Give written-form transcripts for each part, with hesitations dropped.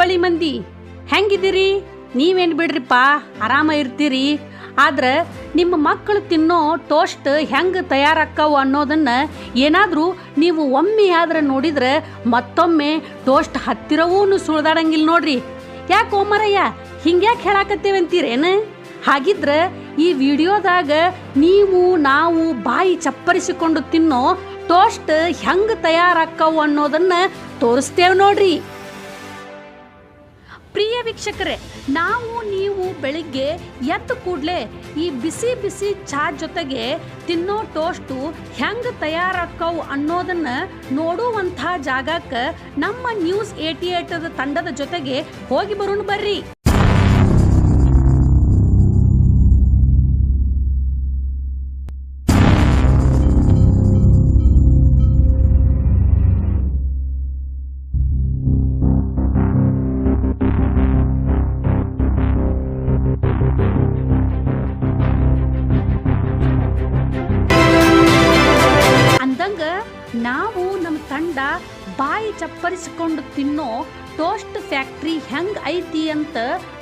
ಹುಬ್ಬಳ್ಳಿ ಮಂದಿ ಹೆಂಗಿದ್ದೀರಿ? ನೀವೇನು ಬಿಡ್ರಿಪ್ಪ, ಆರಾಮ ಇರ್ತೀರಿ. ಆದ್ರೆ ನಿಮ್ಮ ಮಕ್ಕಳು ತಿನ್ನೋ ಟೋಸ್ಟ್ ಹೆಂಗೆ ತಯಾರಾಕ್ಕವು ಅನ್ನೋದನ್ನು ಏನಾದರೂ ನೀವು ಒಮ್ಮೆ ಆದ್ರೆ ನೋಡಿದ್ರೆ ಮತ್ತೊಮ್ಮೆ ಟೋಸ್ಟ್ ಹತ್ತಿರವೂ ಸುಳ್ದಾಡಂಗಿಲ್ಲ ನೋಡ್ರಿ. ಯಾಕೆ ಓಮರಯ್ಯ ಹಿಂಗ್ಯಾಕೆ ಹೇಳಾಕತ್ತೇವೆ ಅಂತೀರೇನು? ಹಾಗಿದ್ರೆ ಈ ವಿಡಿಯೋದಾಗ ನೀವು ನಾವು ಬಾಯಿ ಚಪ್ಪರಿಸಿಕೊಂಡು ತಿನ್ನೋ ಟೋಸ್ಟ್ ಹೆಂಗೆ ತಯಾರಾಕ್ಕವು ಅನ್ನೋದನ್ನು ತೋರಿಸ್ತೇವೆ ನೋಡ್ರಿ. ಪ್ರಿಯ ವೀಕ್ಷಕರೇ, ನಾವು ನೀವು ಬೆಳಿಗ್ಗೆ ಎದ್ದ ಕೂಡಲೇ ಈ ಬಿಸಿ ಬಿಸಿ ಚಹಾ ಜೊತೆಗೆ ತಿನ್ನೋ ಟೋಸ್ಟು ಹೆಂಗೆ ತಯಾರಾಕ್ಕವು ಅನ್ನೋದನ್ನು ನೋಡುವಂಥ ಜಾಗಕ್ಕೆ ನಮ್ಮ ನ್ಯೂಸ್ 88 ತಂಡದ ಜೊತೆಗೆ ಹೋಗಿ ಬರೋಣ ಬರ್ರಿ. ನಾವು ನಮ್ಮ ತಂಡ ಬಾಯಿ ಚಪ್ಪರಿಸಿಕೊಂಡು ತಿನ್ನೋ ಟೋಸ್ಟ್ ಫ್ಯಾಕ್ಟ್ರಿ ಹೆಂಗ್ ಐತಿ ಅಂತ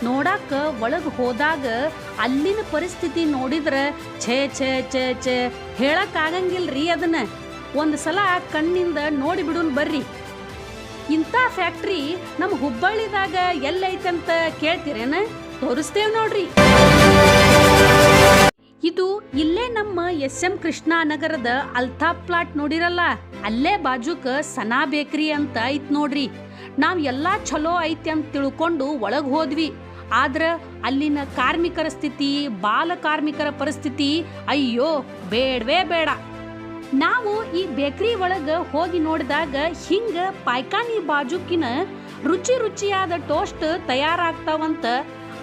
ನೋಡಾಕ ಒಳಗೆ ಹೋದಾಗ ಅಲ್ಲಿನ ಪರಿಸ್ಥಿತಿ ನೋಡಿದ್ರೆ ಛೇ ಛೇ ಛೇ ಛೇ ಹೇಳಕ್ಕಾಗಂಗಿಲ್ರಿ. ಅದನ್ನ ಒಂದು ಸಲ ಕಣ್ಣಿಂದ ನೋಡಿ ಬಿಡೋಣ ಬರ್ರಿ. ಇಂಥ ಫ್ಯಾಕ್ಟ್ರಿ ನಮ್ಮ ಹುಬ್ಬಳ್ಳಿದಾಗ ಎಲ್ಲೈತಂತ ಕೇಳ್ತೀರೇನ? ತೋರಿಸ್ತೇವೆ ನೋಡ್ರಿ. ಇದು ಇಲ್ಲೇ ನಮ್ಮ SM ಕೃಷ್ಣ ನಗರದ ಅಲ್ತಾಫ್ ಪ್ಲಾಟ್ ನೋಡಿರಲ್ಲ, ಅಲ್ಲೇ ಬಾಜುಕ ಸನಾ ಬೇಕ್ರಿ ಅಂತ ಐತ್ ನೋಡ್ರಿ. ನಾವು ಎಲ್ಲ ಚಲೋ ಐತಿ ಅಂತ ತಿಳ್ಕೊಂಡು ಒಳಗೆ ಹೋದ್ವಿ. ಆದ್ರೆ ಅಲ್ಲಿನ ಕಾರ್ಮಿಕರ ಸ್ಥಿತಿ, ಬಾಲ ಕಾರ್ಮಿಕರ ಪರಿಸ್ಥಿತಿ ಅಯ್ಯೋ ಬೇಡವೇ ಬೇಡ. ನಾವು ಈ ಬೇಕ್ರಿ ಒಳಗೆ ಹೋಗಿ ನೋಡಿದಾಗ ಹಿಂಗ ಪಾಯ್ಕಾನಿ ಬಾಜುಕಿನ ರುಚಿ ರುಚಿಯಾದ ಟೋಸ್ಟ್ ತಯಾರಾಗ್ತಾವಂತ.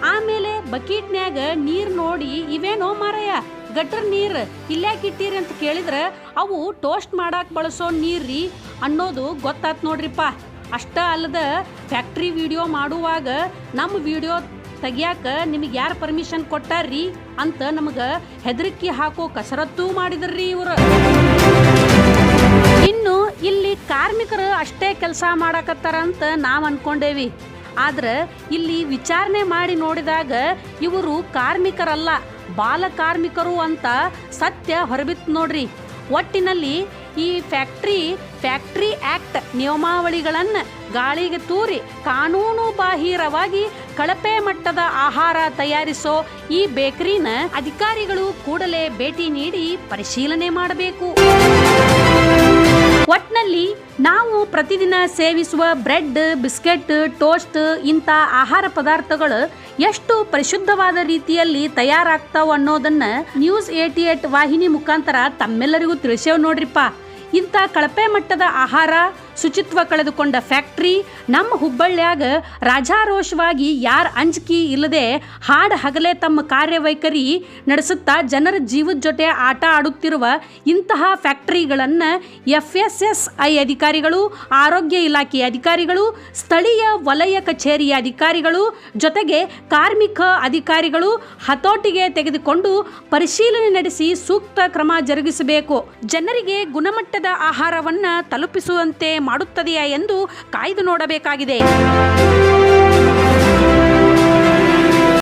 ಆಮೇಲೆ ಬಕೀಟ್ನ್ಯಾಗ ನೀರು ನೋಡಿ ಇವೇನೋ ಮಾರಯ್ಯ ಗಟರ್ ನೀರು ಇಲ್ಯಾಕೆ ಇಟ್ಟಿರಿ ಅಂತ ಕೇಳಿದ್ರೆ ಅವು ಟೋಸ್ಟ್ ಮಾಡಾಕ್ ಬಳಸೋ ನೀರ್ರಿ ಅನ್ನೋದು ಗೊತ್ತಾತ್ ನೋಡ್ರಿಪ್ಪ. ಅಷ್ಟ ಅಲ್ಲದ ಫ್ಯಾಕ್ಟ್ರಿ ವಿಡಿಯೋ ಮಾಡುವಾಗ ನಮ್ಮ ವಿಡಿಯೋ ತೆಗಿಯಾಕ ನಿಮಗೆ ಯಾರು ಪರ್ಮಿಷನ್ ಕೊಟ್ಟಾರ್ರಿ ಅಂತ ನಮಗೆ ಹೆದರಿಕೆ ಹಾಕೋ ಕಸರತ್ತು ಮಾಡಿದ್ರಿ ಇವರು. ಇನ್ನು ಇಲ್ಲಿ ಕಾರ್ಮಿಕರು ಅಷ್ಟೇ ಕೆಲಸ ಮಾಡಾಕತ್ತಾರ ಅಂತ ನಾವು ಅನ್ಕೊಂಡೇವಿ. ಆದ್ರೆ ಇಲ್ಲಿ ವಿಚಾರಣೆ ಮಾಡಿ ನೋಡಿದಾಗ ಇವರು ಕಾರ್ಮಿಕರಲ್ಲ, ಬಾಲ ಕಾರ್ಮಿಕರು ಅಂತ ಸತ್ಯ ಹೊರಬಿತ್ತು ನೋಡ್ರಿ. ಒಟ್ಟಿನಲ್ಲಿ ಈ ಫ್ಯಾಕ್ಟ್ರಿ ಆಕ್ಟ್ ನಿಯಮಾವಳಿಗಳನ್ನು ಗಾಳಿಗೆ ತೂರಿ ಕಾನೂನು ಬಾಹಿರವಾಗಿ ಕಳಪೆ ಮಟ್ಟದ ಆಹಾರ ತಯಾರಿಸೋ ಈ ಬೇಕರಿನ ಅಧಿಕಾರಿಗಳು ಕೂಡಲೇ ಭೇಟಿ ನೀಡಿ ಪರಿಶೀಲನೆ ಮಾಡಬೇಕು. ಒಟ್ನಲ್ಲಿ ನಾವು ಪ್ರತಿದಿನ ಸೇವಿಸುವ ಬ್ರೆಡ್, ಬಿಸ್ಕೆಟ್, ಟೋಸ್ಟ್ ಇಂಥ ಆಹಾರ ಪದಾರ್ಥಗಳು ಎಷ್ಟು ಪರಿಶುದ್ಧವಾದ ರೀತಿಯಲ್ಲಿ ತಯಾರಾಗ್ತಾವ ಅನ್ನೋದನ್ನ ನ್ಯೂಸ್ 88 ವಾಹಿನಿ ಮುಖಾಂತರ ತಮ್ಮೆಲ್ಲರಿಗೂ ತಿಳಿಸೇವ್ ನೋಡ್ರಿಪ್ಪ. ಇಂಥ ಕಳಪೆ ಮಟ್ಟದ ಆಹಾರ, ಶುಚಿತ್ವ ಕಳೆದುಕೊಂಡ ಫ್ಯಾಕ್ಟ್ರಿ ನಮ್ಮ ಹುಬ್ಬಳ್ಳಿಯಾಗ ರಾಜಾರೋಷವಾಗಿ ಯಾರ ಅಂಜಿಕೆ ಇಲ್ಲದೆ ಹಾಡು ಹಗಲೇ ತಮ್ಮ ಕಾರ್ಯವೈಖರಿ ನಡೆಸುತ್ತಾ ಜನರ ಜೀವದ ಜೊತೆ ಆಟ ಆಡುತ್ತಿರುವ ಇಂತಹ ಫ್ಯಾಕ್ಟ್ರಿಗಳನ್ನು FSSI ಅಧಿಕಾರಿಗಳು, ಆರೋಗ್ಯ ಇಲಾಖೆಯ ಅಧಿಕಾರಿಗಳು, ಸ್ಥಳೀಯ ವಲಯ ಕಚೇರಿಯ ಅಧಿಕಾರಿಗಳು ಜೊತೆಗೆ ಕಾರ್ಮಿಕ ಅಧಿಕಾರಿಗಳು ಹತೋಟಿಗೆ ತೆಗೆದುಕೊಂಡು ಪರಿಶೀಲನೆ ನಡೆಸಿ ಸೂಕ್ತ ಕ್ರಮ ಜರುಗಿಸಬೇಕು. ಜನರಿಗೆ ಗುಣಮಟ್ಟದ ಆಹಾರವನ್ನು ತಲುಪಿಸುವಂತೆ ಮಾಡುತ್ತದೆಯಾ ಎಂದು ಕಾಯ್ದು ನೋಡಬೇಕಾಗಿದೆ.